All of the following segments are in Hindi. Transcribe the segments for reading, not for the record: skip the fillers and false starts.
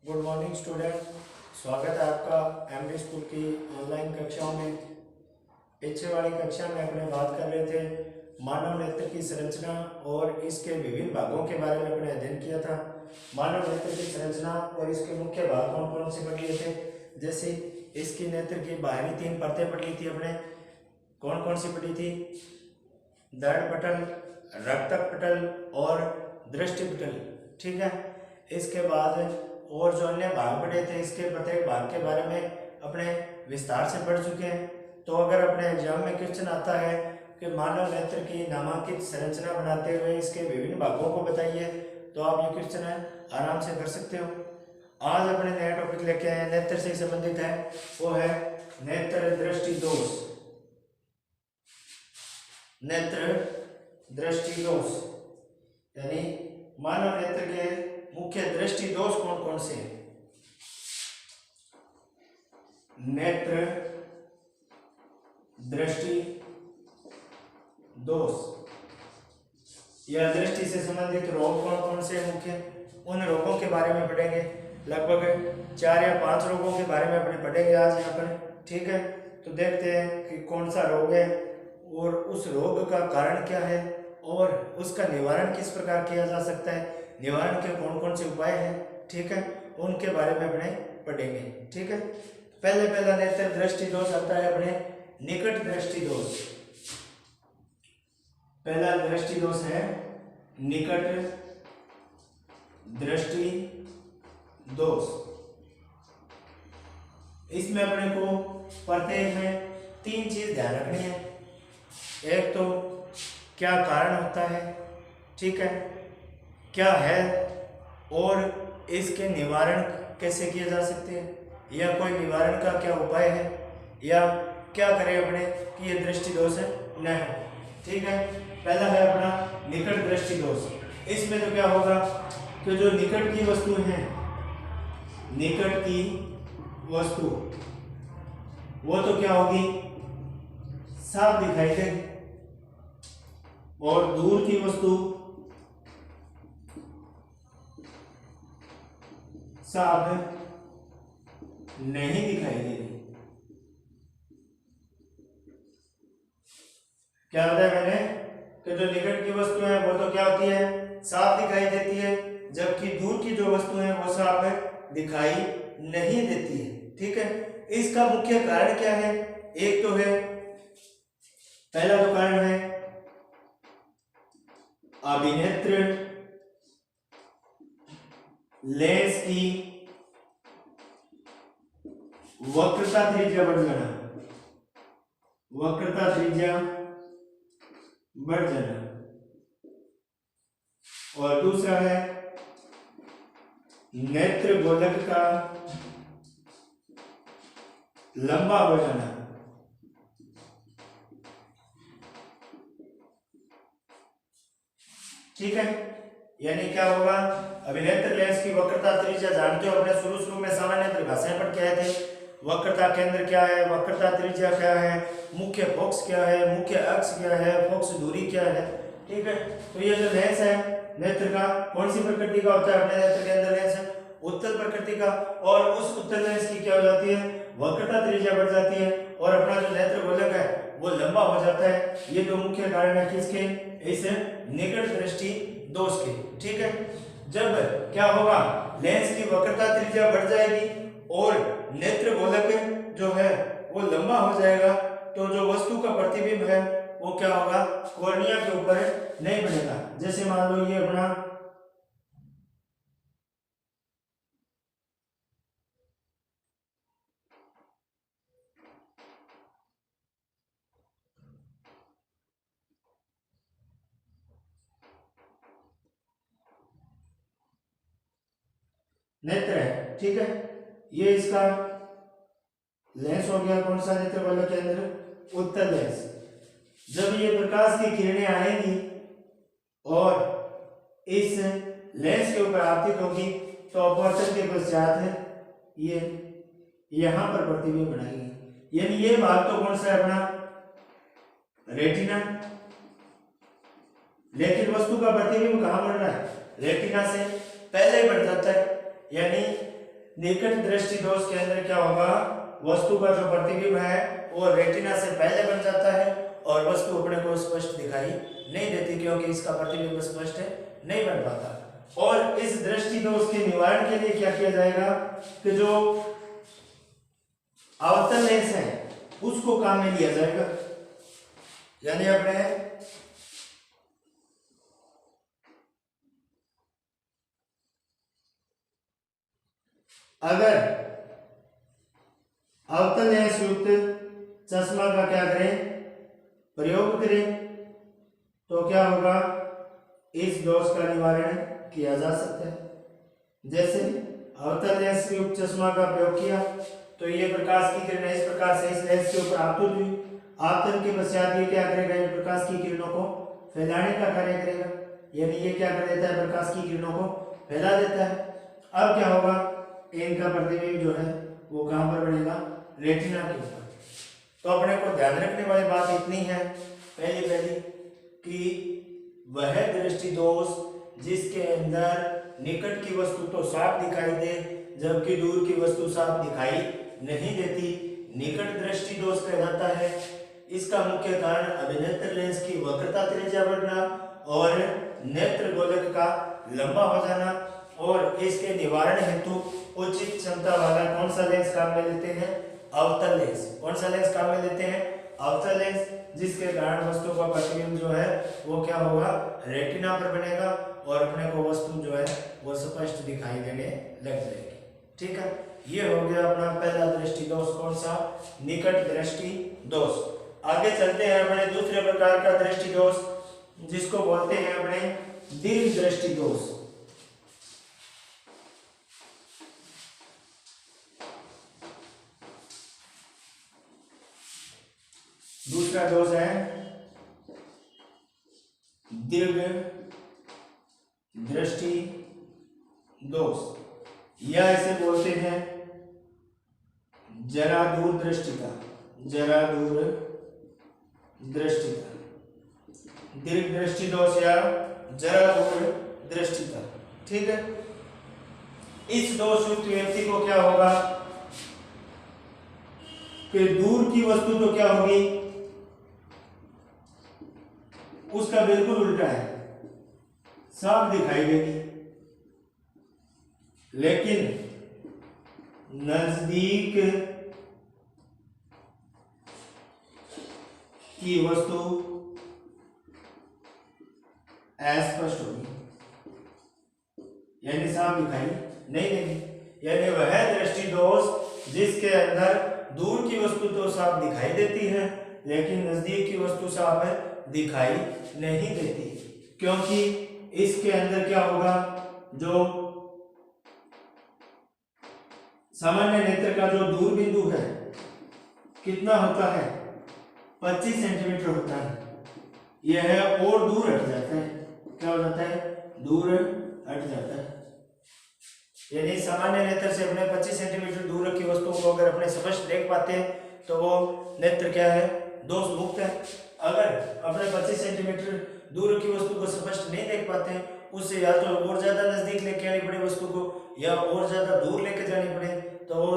Good morning student. स्वागत है आपका एमडी स्कूल की ऑनलाइन कक्षाओं में। पीछे वाली कक्षा में अपने बात कर रहे थे मानव नेत्र की संरचना और इसके विभिन्न भागों के बारे में अपने अध्ययन किया था। मानव नेत्र की संरचना और इसके मुख्य भाग कौन कौन से पढ़ लिए थे। जैसे इसकी नेत्र की बाहरी 3 परतें पढ़ ली थी अपने। कौन कौन सी पढ़ी थी? दर्द पटल, रक्तक पटल और दृष्टि पटल। ठीक है। इसके बाद और जो अन्य भाग पढ़े थे इसके प्रत्येक भाग के बारे में अपने विस्तार से पढ़ चुके हैं। तो अगर अपने एग्जाम में क्वेश्चन आता है कि मानव नेत्र की नामांकित संरचना बनाते हुए इसके विभिन्न भागों को बताइए, तो आप ये क्वेश्चन है आराम से कर सकते हो। आज अपने नया टॉपिक लेके आए नेत्र से संबंधित है, वो है नेत्र दृष्टि दोष। नेत्र दृष्टि दोष यानी मानव नेत्र के मुख्य दृष्टि दोष कौन कौन से हैं। नेत्र दृष्टि दोष या दृष्टि से संबंधित रोग कौन कौन से मुख्य, उन रोगों के बारे में पढ़ेंगे। लगभग 4 या 5 रोगों के बारे में अपने पढ़ेंगे आज यहाँ पर। ठीक है, तो देखते हैं कि कौन सा रोग है और उस रोग का कारण क्या है और उसका निवारण किस प्रकार किया जा सकता है, निवारण के कौन कौन से उपाय हैं। ठीक है, उनके बारे में अपने पढ़ेंगे। ठीक है, पहला नेत्र दृष्टि दोष आता है अपने निकट दृष्टि दोष। पहला दृष्टि दोष है निकट दृष्टि दोष। इसमें अपने को प्रत्येक में 3 चीज ध्यान रखनी है। एक तो क्या कारण होता है, ठीक है, क्या है और इसके निवारण कैसे किए जा सकते हैं, या कोई निवारण का क्या उपाय है, या क्या करें अपने कि ये दृष्टि दोष न हो। ठीक है, पहला है अपना निकट दृष्टि दोष। इसमें तो क्या होगा कि जो निकट की वस्तु है, निकट की वस्तु वो तो क्या होगी, साफ दिखाई देगी, और दूर की वस्तु साफ नहीं दिखाई देगी। क्या होता है मैंने कि जो निकट की वस्तु है वो तो क्या होती है, साफ दिखाई देती है, जबकि दूर की जो वस्तु है वो साफ दिखाई नहीं देती है। ठीक है, इसका मुख्य कारण क्या है? एक तो है, पहला तो कारण है अभिनेत्र लेंस की वक्रता त्रिज्या बढ़ जाना, वक्रता त्रिज्या बढ़ जाना। और दूसरा है नेत्र गोलक का लंबा हो जाना। ठीक है, यानी क्या होगा, अभिनेत्र लेंस की वक्रता त्रिज्या जानते हो, अपने शुरू में सामान्य परिभाषाएं पढ़ के आए थे। वक्रता केंद्र क्या है, वक्रता त्रिज्या क्या है, मुख्य फोकस क्या है, मुख्य अक्ष क्या है, फोकस दूरी क्या है। ठीक है, तो ये जो लेंस है नेत्र का कौन सी प्रकृति का होता है, अपने नेत्र के अंदर लेंस है उत्तल प्रकृति का, और उस उत्तल लेंस की क्या हो जाती है, वक्रता त्रिज्या बढ़ जाती है, और अपना जो नेत्र गोलक है वो लंबा हो जाता है। ये तो मुख्य कारण है किसके, इस निकट दृष्टि दोष के। ठीक है, जब क्या होगा, लेंस की वक्रता त्रिज्या बढ़ जाएगी और नेत्र गोलक जो है वो लंबा हो जाएगा, तो जो वस्तु का प्रतिबिंब है वो क्या होगा, कॉर्निया के ऊपर नहीं बनेगा। जैसे मान लो ये अपना नेत्र है। ठीक है, ये इसका लेंस हो गया, कौन सा नेत्र गोलक के अंदर, उत्तल लेंस। जब ये प्रकाश की किरणें आएंगी और इस लेंस के ऊपर आपतित होगी, तो अपवर्तन के पश्चात ये यहां पर प्रतिबिंब बनाएगी। यानी ये भाग तो कौन सा है अपना, रेटिना, लेकिन वस्तु का प्रतिबिंब कहां बन रहा है, रेटिना से पहले बढ़ जाता है। यानी निकट दृष्टि दोष के अंदर क्या होगा, वस्तु का जो प्रतिबिंब है वो रेटिना से पहले बन जाता है और वस्तु अपने को स्पष्ट दिखाई नहीं देती क्योंकि इसका प्रतिबिंब स्पष्ट नहीं बन पाता। और इस दृष्टि दोष के निवारण के लिए क्या किया जाएगा कि जो अवतल लेंस है उसको काम में लिया जाएगा, यानी अपने अगर अवतल लेंस युक्त चश्मा का क्या करें, प्रयोग करें, तो क्या होगा, इस दोष का निवारण किया जा सकता है। जैसे अवतल लेंस युक्त चश्मा का प्रयोग किया तो ये प्रकाश की किरणें इस प्रकार से इस लेंस के ऊपर आपतित हुई, आपतन के पश्चात ये क्या करेगा, ये प्रकाश की किरणों को फैलाने का कार्य करेगा, यानी ये क्या कर देता है, प्रकाश की किरणों को फैला देता है। अब क्या होगा, इनका प्रतिबिंब जो है वो कहां पर बनेगा, रेटिना के ऊपर। तो अपने को ध्यान रखने वाली बात इतनी है पहली कि वह दृष्टि दोष जिसके अंदर निकट की वस्तु तो साफ दिखाई दे जबकि दूर की वस्तु साफ दिखाई नहीं देती, निकट दृष्टि दोष कहलाता है। इसका मुख्य कारण अभिनेत्र लेंस की वक्रता त्रिज्या बढ़ना और नेत्र गोलक का लंबा हो जाना, और इसके निवारण हेतु उचित क्षमता वाला कौन सा लेंस काम में लेते हैं, अवतल लेंस। कौन सा लेंस काम में लेते हैं, अवतल लेंस, जिसके कारण वस्तु का प्रतिबिंब जो है वो क्या होगा, रेटिना पर बनेगा और अपने को वस्तु जो है वो स्पष्ट दिखाई देने लग जाएगी। ठीक है, ये हो गया अपना पहला दृष्टि दोष, कौन सा, निकट दृष्टि दोष। आगे चलते हैं अपने दूसरे प्रकार का दृष्टि दोष जिसको बोलते हैं अपने दीर्घ दृष्टि दोष। दूसरा दोष है दीर्घ दृष्टि दोष, या इसे बोलते हैं जरा दूर दृष्टि का, जरा दूर दृष्टि का, दीर्घ दृष्टि दोष या जरा दूर दृष्टि का। ठीक है, इस दोष युक्त व्यक्ति को क्या होगा कि दूर की वस्तु तो क्या होगी, उसका बिल्कुल उल्टा है, साफ दिखाई देगी, लेकिन नजदीक की वस्तु अस्पष्ट होगी, यानी साफ दिखाई नहीं देगी। यानी वह दृष्टि दोष जिसके अंदर दूर की वस्तु तो साफ दिखाई देती है लेकिन नजदीक की वस्तु साफ दिखाई नहीं देती, क्योंकि इसके अंदर क्या होगा, जो सामान्य नेत्र का जो दूर बिंदु है कितना होता है, 25 सेंटीमीटर होता है, यह और दूर हट जाता है, क्या हो जाता है, दूर हट जाता है। यानी सामान्य नेत्र से अपने 25 सेंटीमीटर दूर की वस्तुओं को अगर अपने स्पष्ट देख पाते हैं तो वो नेत्र क्या है, दोष मुक्त है। अगर अपने 25 सेंटीमीटर दूर की वस्तु को स्पष्ट नहीं देख पाते हैं, उससे या तो और ज्यादा नजदीक लेके आनी पड़े वस्तु को या और ज्यादा दूर लेके जानी पड़े, तो वो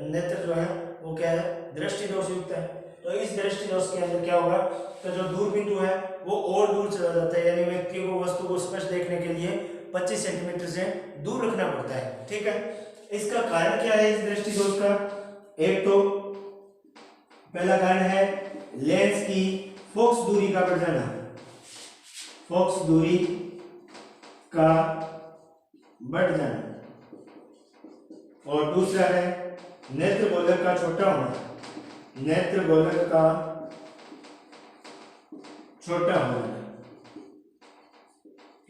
नेत्र जो है वो क्या है, दृष्टि दोष युक्त है। तो इस दृष्टि दोष के अंदर क्या होगा, तो जो दूर बिंदु है वो और दूर चला जाता है, यानी व्यक्ति को वस्तु को स्पष्ट देखने के लिए 25 सेंटीमीटर से दूर रखना पड़ता है। ठीक है, इसका कारण क्या है इस दृष्टि दोष का, एक तो पहला कारण है लेंस की फोकस दूरी का बढ़ जाना, फोकस दूरी का बढ़ जाना, और दूसरा है नेत्र गोलक का छोटा होना, नेत्र गोलक का छोटा होना,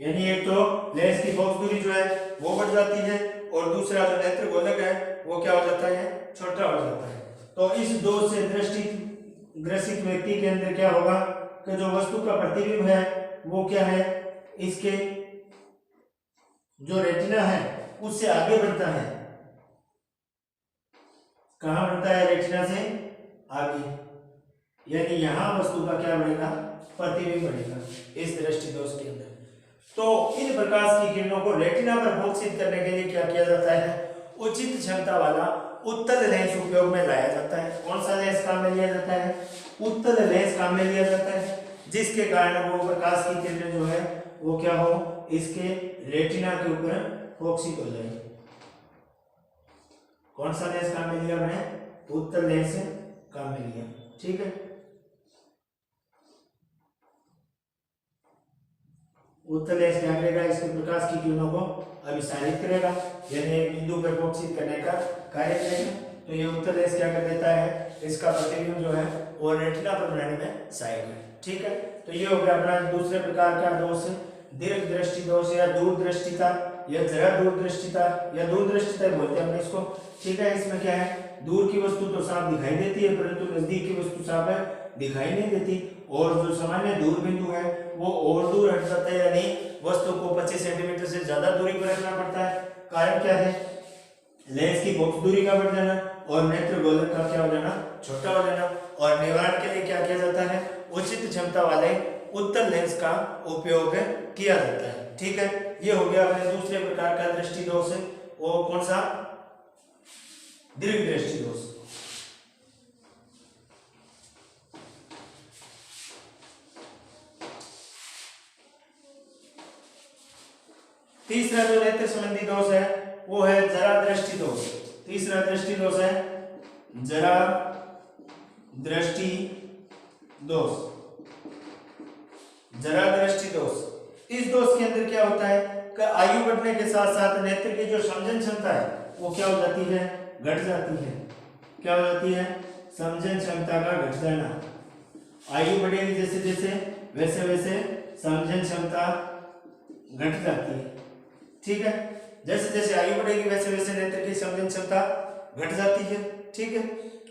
यानी एक तो लेंस की फोकस दूरी जो है वो बढ़ जाती है और दूसरा जो नेत्र गोलक है वो क्या हो जाता है, छोटा हो जाता है। तो इस दोष से दृष्टि ग्रसित व्यक्ति के अंदर क्या होगा कि जो वस्तु का प्रतिबिंब है वो क्या है, इसके जो रेटिना है उससे आगे बढ़ता है, कहां बढ़ता है, रेटिना से आगे, यानी यहां वस्तु का क्या बढ़ेगा, प्रतिबिंब बढ़ेगा इस दृष्टि दोष के अंदर। तो इन प्रकाश की किरणों को रेटिना पर फोकसित करने के लिए क्या किया जाता है, उचित क्षमता वाला उत्तल लेंस उपयोग में लाया जाता है। कौन सा लेंस काम में लिया जाता है? उत्तल लेंस काम में लिया जाता है, जिसके कारण वो प्रकाश की किरण जो है वो क्या हो, इसके रेटिना के ऊपर फोकसित हो जाए। कौन सा लेंस काम में लिया हमने? उत्तल लेंस काम में लिया। ठीक है, उत्तल लेंस क्या करेगा? इसके प्रकाश की किरणों को अभिसारित करेगा, यानी एक बिंदु पर फोकसित करने का कार्य करेगा। तो ये उत्तल लेंस क्या कर देता है? इसका प्रतिबिंब जो है वो रेटिना पर बनाने में सहायक है। ठीक है, तो ये हो गया अपना दूसरे प्रकार का दोष, दीर्घ दृष्टि दोष या दूरदृष्टिता या जरा दूरदृष्टिता या दूरदृष्टिता बोलते हैं हमने इसको। ठीक है, इसमें क्या है? दूर की वस्तु तो साफ दिखाई देती है, परंतु नजदीक की वस्तु साफ दिखाई नहीं देती, और जो सामान्य दूर बिंदु है वो और दूर हट जाता है, यानी वस्तु को 25 सेंटीमीटर से ज्यादा दूरी पर रखना पड़ता है। कारण क्या है? लेंस की फोकस दूरी का बढ़ जाना और नेत्र गोलक का क्या हो जाना? छोटा हो जाना। और निवारण के लिए क्या किया जाता है? उचित क्षमता वाले उत्तल लेंस का उपयोग किया जाता है। ठीक है, ये हो गया अपने दूसरे प्रकार का दृष्टि दोष, वो कौन सा? दीर्घ दृष्टि दोष। तीसरा जो नेत्र संबंधी दोष है वो है जरा दृष्टि दोष। तीसरा दृष्टि दोष है जरा दृष्टि दोष। जरा दृष्टि दोष, इस दोष के अंदर क्या होता है कि आयु बढ़ने के साथ साथ नेत्र की जो समझन क्षमता है वो क्या हो जाती है? घट जाती है। क्या हो जाती है? समझन क्षमता का घट जाना। आयु बढ़ेगी जैसे जैसे वैसे वैसे समझन क्षमता घट जाती है। ठीक है, जैसे जैसे आयु बढ़ेगी वैसे वैसे नेत्र की समझन क्षमता घट जाती है। ठीक है,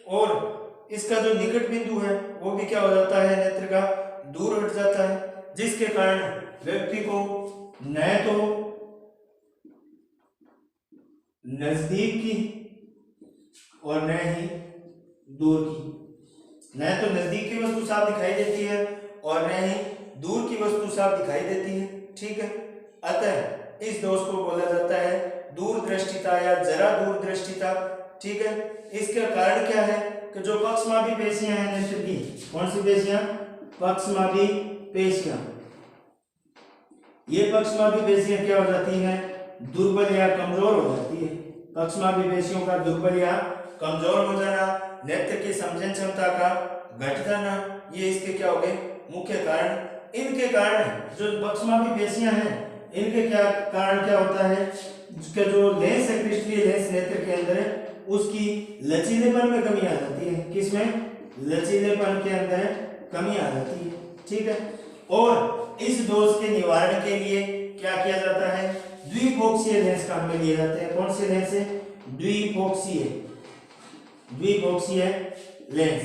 और इसका जो निकट बिंदु है वो भी क्या हो जाता है? नेत्र का दूर हट जाता है, जिसके कारण व्यक्ति को न तो नजदीक की और न ही दूर की, न तो नजदीक की वस्तु साफ दिखाई देती है और न ही दूर की वस्तु साफ दिखाई देती है। ठीक है, अतः इस दोष को बोला जाता है दूरदृष्टिता या जरा दूरदृष्टिता। ठीक है, इसका कारण क्या है कि जो पक्षमापी पेशियां हैं नेत्र की, कौन सी पेशियां? पक्षमापी पेशियां। ये पक्षमापी पेशियां क्या हो जाती हैं? दुर्बल या कमजोर हो जाती है। पक्षमापी पेशियों का दुर्बल या कमजोर हो जाना, नेत्र की समझन क्षमता का घट जाना, ये इसके क्या हो गए? मुख्य कारण। इनके कारण जो पक्षमापी पेशियां हैं इनके क्या कारण क्या होता है कि जो लेंस है, क्रिस्टलीय लेंस नेत्र के अंदर है, उसकी लचीलेपन में कमी आ जाती है। किसमें? लचीलेपन के अंदर कमी आ जाती है। ठीक है, और इस दोष के निवारण के लिए क्या किया जाता है? द्विफोक्सीय लेंस काम में लिए जाते हैं। कौन से लेंस है? द्विफोक्सीय। द्विफोक्सीय लेंस।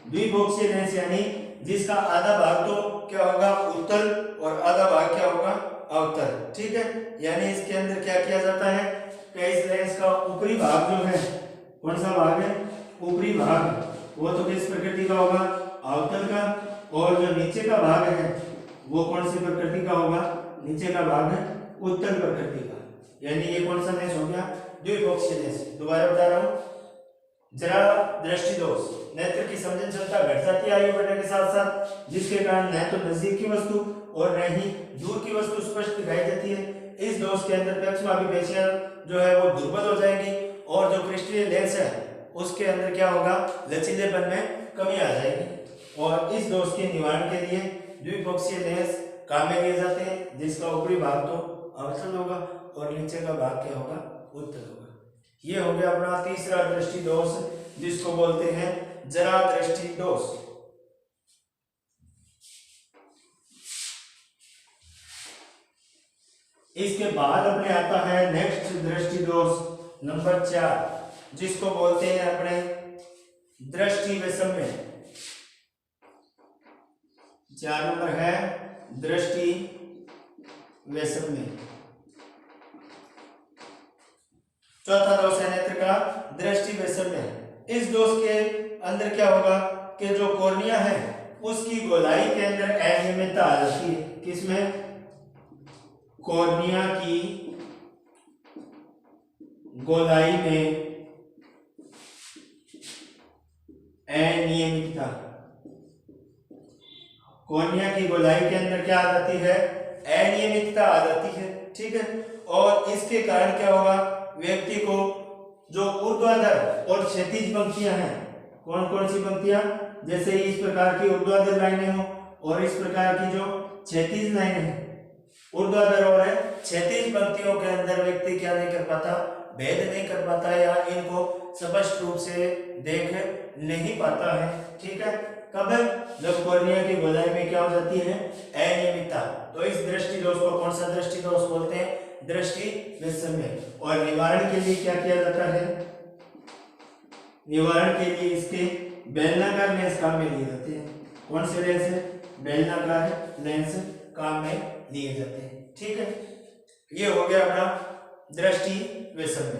द्विफोक्सीय लेंस यानी जिसका आधा भाग तो क्या होगा? उत्तल और आधा भाग क्या होगा? अवतल। ठीक है, यानी इसके अंदर क्या किया जाता है कि इस लेंस का ऊपरी भाग जो है, कौन सा भाग है? ऊपरी भाग वो तो किस प्रकृति का होगा? अवतल का। और जो नीचे का भाग है वो कौन सी प्रकृति का होगा? नीचे का भाग है उत्तल प्रकृति का। यानी ये कौन सा लेंस हो गया? द्विफोक्सीय लेंस। दोबारा बता रहा हूं, जरा दृष्टि दोष, नेत्र की समझन क्षमता घट जाती है आयु बढ़ने के साथ साथ, जिसके कारण न तो नजदीक की वस्तु और न ही दूर की वस्तु स्पष्ट दिखाई देती है। इस दोष के अंदर पक्षमापी पेशियां जो है वो दुर्बल हो जाएंगी और जो क्रिस्टलीय लेंस है उसके अंदर क्या होगा? लचीलेपन में कमी आ जाएगी। और इस दोष के निवारण के लिए द्विफोक्सीय लेंस काम में लिए जाते हैं, जिसका ऊपरी भाग तो अवतल होगा और नीचे का भाग क्या होगा? उत्तल होगा। ये हो गया अपना तीसरा दृष्टि दोष, जिसको बोलते हैं जरा दृष्टि दोष। इसके बाद अपने आता है नेक्स्ट दृष्टि दोष नंबर 4, जिसको बोलते हैं अपने दृष्टि वैषम्य। 4 नंबर है दृष्टि वैषम्य। चौथा दोष है नेत्र का दृष्टि वैषम्य। इस दोष के अंदर क्या होगा कि जो कॉर्निया है उसकी गोलाई के अंदर अनियमितता आ जाती है। किसमें? कॉर्निया की गोलाई में अनियमितता, कॉर्निया की गोलाई के अंदर क्या आ जाती है, अनियमितता आ जाती है, ठीक है। और इसके कारण क्या होगा, व्यक्ति को जो ऊर्ध्वाधर और क्षैतिज पंक्तियां हैं, कौन कौन सी पंक्तियां, जैसे इस प्रकार की ऊर्ध्वाधर लाइनें हो और इस प्रकार की जो क्षैतिज लाइनें हैं, ऊर्ध्वाधर और क्षैतिज पंक्तियों के अंदर व्यक्ति क्या नहीं कर पाता, भेद नहीं कर पाता या इनको स्पष्ट रूप से देख नहीं पाता है, ठीक है। कब, जब कॉर्निया की गोलाई में क्या हो जाती है, अनियमितता। तो इस दृष्टि दोष को कौन सा दृष्टि दोष बोलते हैं, दृष्टि वैषम्य। और निवारण के लिए क्या किया जाता है, निवारण के लिए इसके बेलनाकार लेंस काम में लिए जाते हैं। कौन से लेंस है, बेलनाकार लेंस काम में लिए जाते हैं, ठीक है। ये हो गया अपना दृष्टि वैषम्य।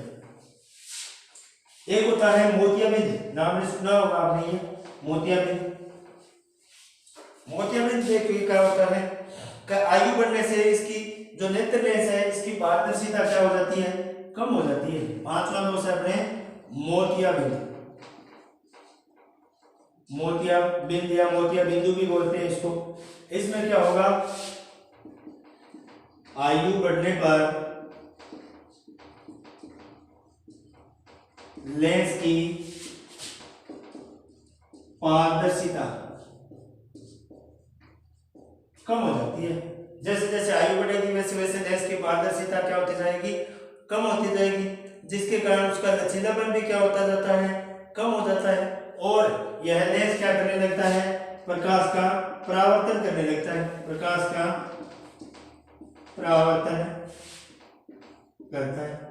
एक होता है मोतियाबिंद, नाम सुना होगा आपने, ये मोतियाबिंद। मोतियाबिंद देखिए क्या होता है, आयु बढ़ने से इसकी जो नेत्र लेंस है इसकी पारदर्शिता क्या हो जाती है, कम हो जाती है। पांचवा दोष है अपने मोतियाबिंद, मोतियाबिंद या मोतिया बिंदु भी बोलते हैं इसको। इसमें क्या होगा, आयु बढ़ने पर लेंस की पारदर्शिता कम हो जाती है। जैसे जैसे आयु बढ़ेगी वैसे वैसे लेंस की पारदर्शिता क्या होती जाएगी, कम होती जाएगी, जिसके कारण उसका लचीलापन भी क्या होता जाता है, कम हो जाता है। और यह लेंस क्या करने लगता है, प्रकाश का परावर्तन करने लगता है, प्रकाश का परावर्तन करता है।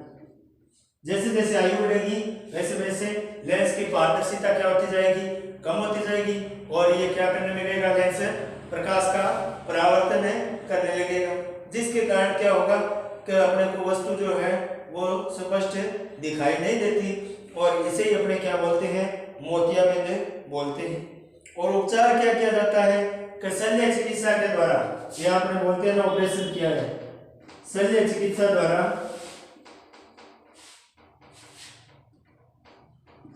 जैसे जैसे आयु बढ़ेगी वैसे वैसे लेंस की पारदर्शिता क्या होती जाएगी, कम होती जाएगी। और ये क्या करने लगेगा, लेंस प्रकाश का परावर्तन करने लगेगा, जिसके कारण क्या होगा कि अपने को वस्तु जो है वो स्पष्ट दिखाई नहीं देती। और इसे ही अपने क्या बोलते हैं, मोतियाबिंद बोलते हैं। और उपचार क्या किया जाता है कि शल्य चिकित्सा के द्वारा, ये आपने बोलते हैं ना ऑपरेशन किया है, शल्य चिकित्सा द्वारा,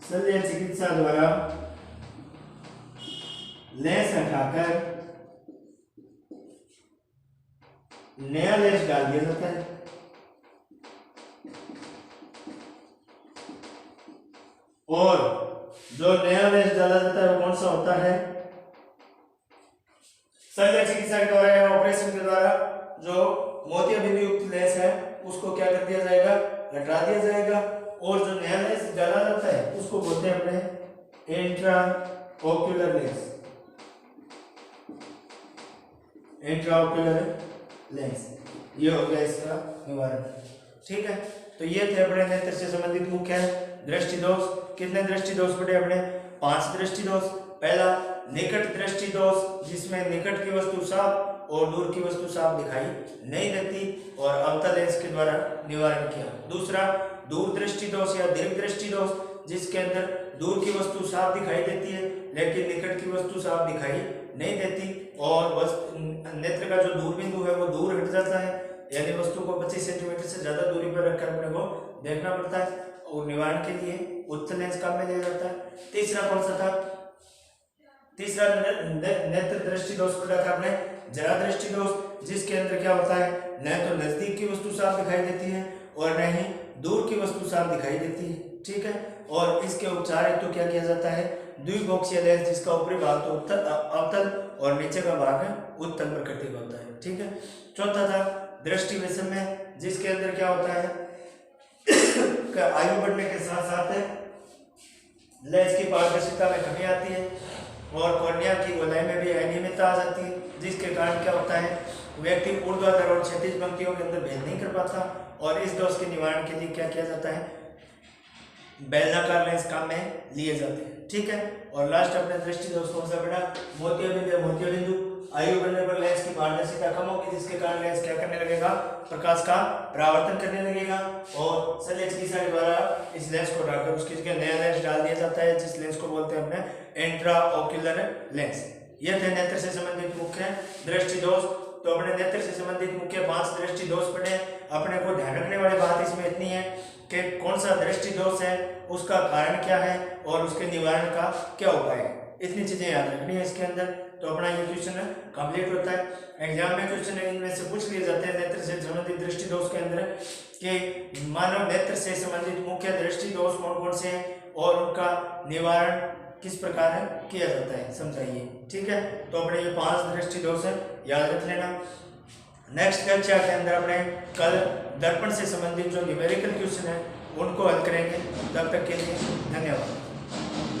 शल्य चिकित्सा द्वारा लेंस हटाकर नया लेंस डाल दिया जाता है। और जो नया लेंस डाला जाता है वो कौन सा होता है, शल्य चिकित्सा के द्वारा या ऑपरेशन के द्वारा जो मोतियाबिंद युक्त लेंस है उसको क्या कर दिया जाएगा, हटा दिया जाएगा। और जो नया लेंस डाला जाता है उसको बोलते हैं अपने intra ocular lens, intra ocular lens. ये हो गया इसका निवारण, ठीक है। तो ये थे अपने नेत्र से संबंधित मुख्य दृष्टि दोष। कितने दृष्टि दोष पढ़े अपने, 5 दृष्टि दोष। पहला निकट दृष्टि दोष, जिसमें निकट की वस्तु साफ और दूर की वस्तु साफ दिखाई नहीं देती और अवतल लेंस के द्वारा निवारण किया। दूसरा दूर दृष्टि दोष या दीर्घ दृष्टि दोष, जिसके अंदर दूर की वस्तु साफ दिखाई देती है लेकिन निकट की वस्तु साफ दिखाई नहीं देती और नेत्र का जो दूर बिंदु है वो दूर हट जाता है, यानी वस्तु को 25 सेंटीमीटर से ज्यादा दूरी पर रखकर अपने को देखना पड़ता है। और निवारण के लिए उत्तल लेंस काम में लिया जाता है। तीसरा कौन सा था, तीसरा नेत्र दृष्टि दोष पढ़ा था आपने, जरा दृष्टि दोष, जिसके अंदर क्या होता है, न तो नजदीक की वस्तु साफ दिखाई देती है और न ही दूर की वस्तु साफ दिखाई देती है, ठीक है। और इसके उपचार हेतु क्या किया जाता है, द्विपक्षीय लेंस, जिसका ऊपरी भाग तो अवतल और नीचे का भाग उत्तल प्रकृति का होता है, ठीक है। चौथा था दृष्टि वैषम्य, जिसके अंदर क्या होता है, आयु बढ़ने के साथ साथ लेंस की पारदर्शिता में कमी आती है और कॉर्निया की गोलाई में भी अनियमितता आ जाती है, जिसके कारण क्या होता है, व्यक्ति ऊर्ध्वाधर और क्षैतिज पंक्तियों के अंदर भेद नहीं कर पाता। और इस दोष के निवारण के लिए क्या किया जाता है, बेलनाकार लेंस काम में लिए जाते हैं, ठीक है। और लास्ट अपने दृष्टि दोष कौन सा बेटा, मोतियाबिंद या मोतियाबिंदु। आयु बढ़ने पर लेंस की पारदर्शिता कम होगी, जिसके कारण लेंस क्या करने लगेगा, प्रकाश का परावर्तन करने लगेगा और शल्य चिकित्सा के द्वारा इस लेंस को हटाकर उसकी जगह नया लेंस डाल दिया जाता है, जिस लेंस को बोलते हैं अपने इंट्रा ओक्यूलर लेंस। यह थे नेत्र से संबंधित मुख्य दृष्टि दोष। तो अपने नेत्र से संबंधित मुख्य 5 दृष्टि दोष पढ़े। अपने को ध्यान रखने वाली बात इसमें इतनी है कि कौन सा दृष्टि दोष है, उसका कारण क्या है और उसके निवारण का क्या उपाय है, इतनी चीजें याद रखनी है इसके अंदर। तो अपना ये क्वेश्चन कंप्लीट होता है। एग्जाम में क्वेश्चन इनमें से पूछ लिए जाते हैं नेत्र से संबंधित दृष्टि दोष के अंदर कि मानव नेत्र से संबंधित मुख्य दृष्टि दोष कौन कौन से हैं और उनका निवारण किस प्रकार किया जाता है, समझाइए। ठीक है, तो अपने ये 5 दृष्टि दोष है, याद रख लेना। नेक्स्ट कक्षा के अंदर अपने कल दर्पण से संबंधित जो न्यूमेरिकल क्वेश्चन है उनको हल करेंगे। तब तक के लिए धन्यवाद।